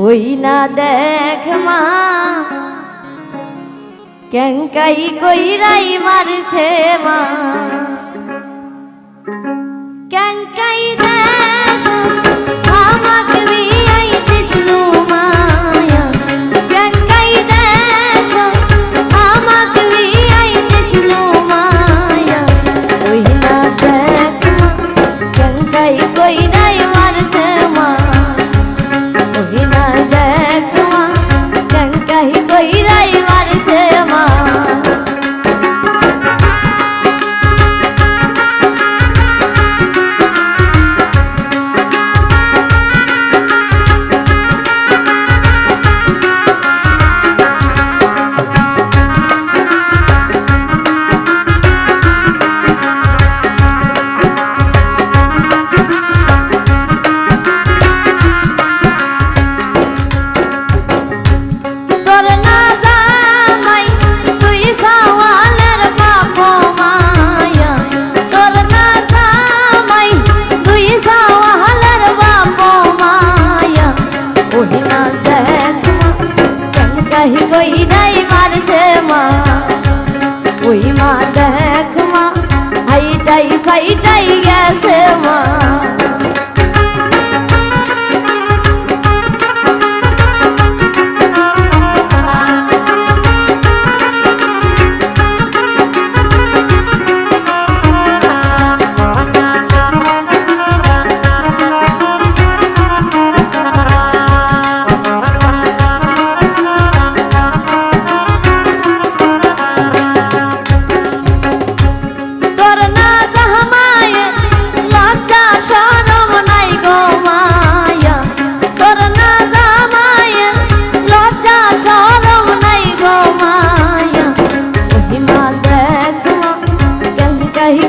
ওই না দেখ মা ক্যাঙ্কাই কইরাই মারছে মা ক্যাঙ্কাই দেশ আমাকে বিয়াইতেছিলু মায়া ক্যাঙ্কাই দেশ আমাকে বিয়াইতেছিলু মায়া ওই না দেখ মা ক্যাঙ্কাই কইরাই মারছে মা ওই না দেখ মা ক্যাঙ্কাই কইরাই মারছে মা ওই মা দেখ মা হাইটাই ফাইটাই গেছে মা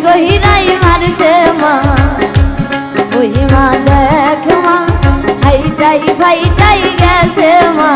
গহিরাই মারছে মা ওই মা দেখ মা হাইটাই ফাইটাই গেছে মা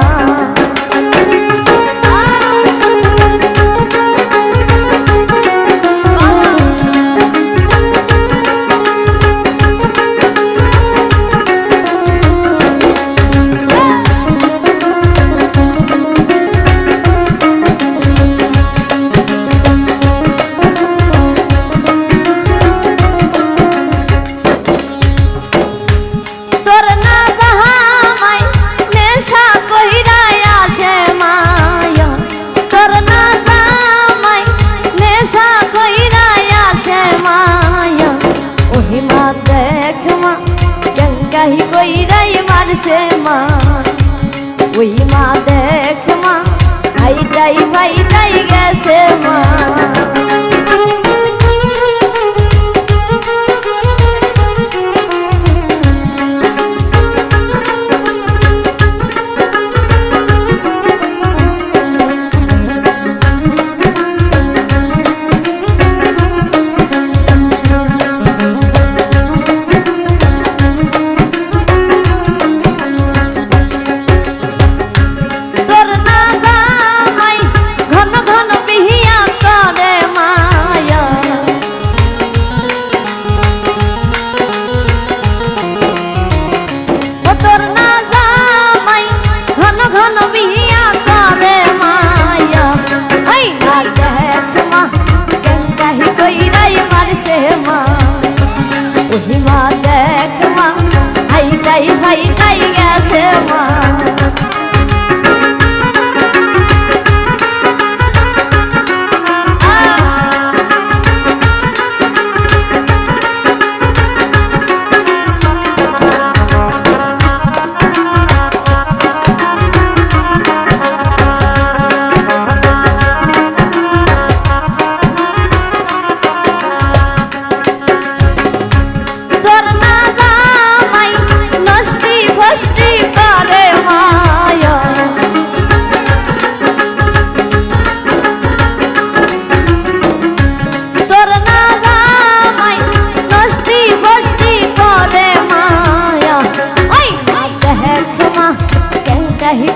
ক্যাঙ্কাই কইরাই মারছে মা ওই মা দেখ মা হাইটাই ফাইটাই গেছে মা ফাইটাই গেছে মা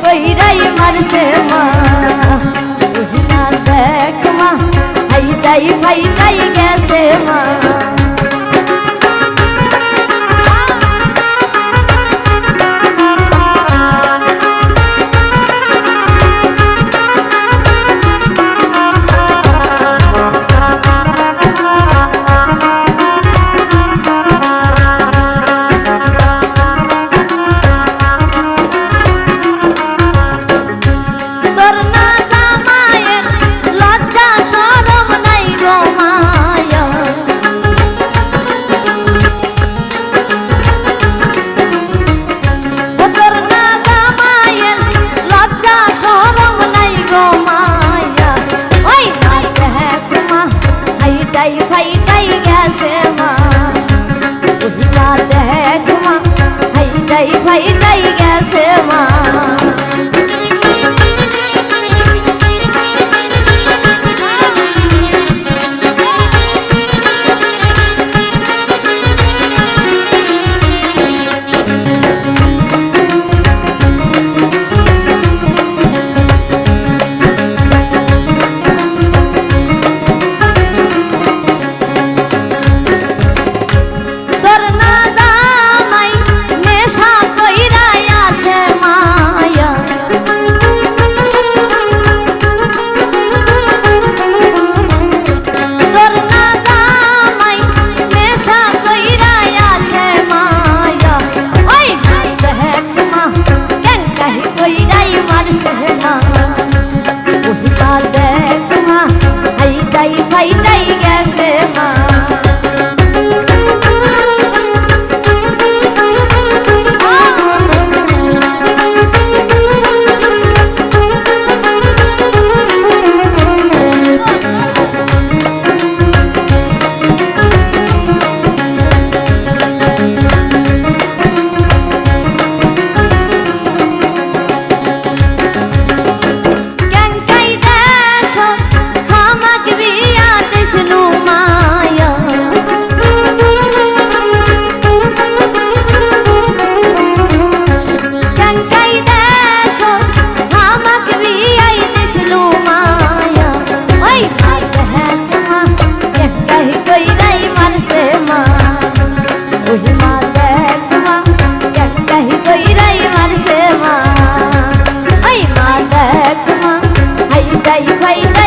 কইরাই মারছে মা ওই না দেখ মা হাইটাই ফাইটাই গেছে মা হাইটাই ফাইটাই